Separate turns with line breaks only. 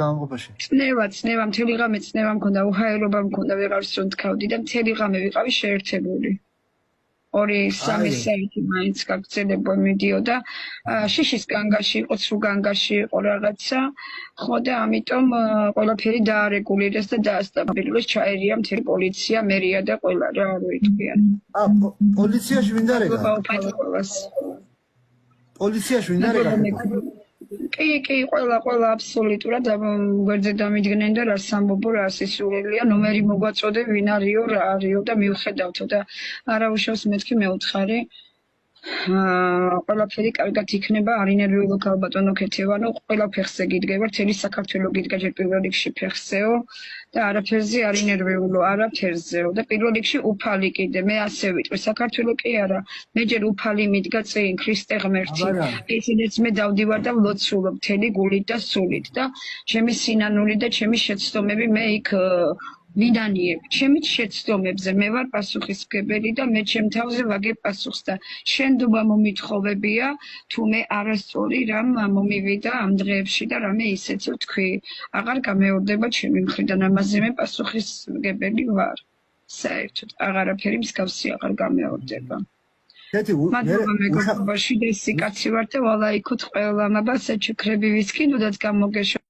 გამყოფაში.
წნევა, მთელი ღამე წნევა მქონდა, უჰაერობა მქონდა, ვეღარს რომ თქვავდი და მთელი ღამე ვიყავი შეერთებული. 2-3 საათი მაინც გაგრძელებო მიდიოდა. შიშის განგაში იყო, სრულ განგაში იყო რაღაცა. ხო და ამიტომ ყველაფერი დაარეგულირეს და დაასტაბილურეს, ჩაერია მთელი პოლიცია, მერია და ყველა რა არ ვიტყვიან.
პოლიციაში ვინ დარეგა? პოლიციაში ვინ დარეგა?
კი, ყველა აბსოლუტურად გვერდზე დამიდგნენ და რას ამბობო, რა სისულელია, ნომერი მოგვაწოდე, ვინ არისო, რა არისო და მივხედავთო და არა უშავს მეთქი მეუთხარი. ყველაფერი კარგად იქნება, არ ინერვიულო ქალბატონო ქეთევანო, ყველა ფეხზე გიდგება, მთელი საქართველო გიდგა ჯერ პირველ რიგში ფეხზეო და არაფერზე არ ინერვიულო, არაფერზეო და პირველ რიგში უფალი კიდე, მე ასე ვიტყვი, საქართველო კი არა, მე ჯერ უფალი მიდგა წინ, ქრისტე ღმერთი, ესენიც მე დავდივარ და ვლოცულობ მთელი გულით და სულით და ჩემი სინანული და ჩემი შეცდომები მე იქ ვინანიებ, ჩემი შეცდომებზე მე ვარ პასუხისმგებელი და მე ჩემ თავზე ვაგებ პასუხს და შენდობა მომითხოვებია, თუ მე არასწორი რამ მომივიდა ამ დღეებში და რამე ისეთი ვთქვი, აღარ გამეორდება ჩემი მხრიდან, ამაზე მე პასუხისმგებელი ვარ. საერთოდ აღარაფერი მსგავსი აღარ გამეორდება. მადლობა მეგობრებაში და სიკაცი ვარ და ვალაიქოთ ყველა მაბა საჩუქრები ვისკინოდაც გამოგეშო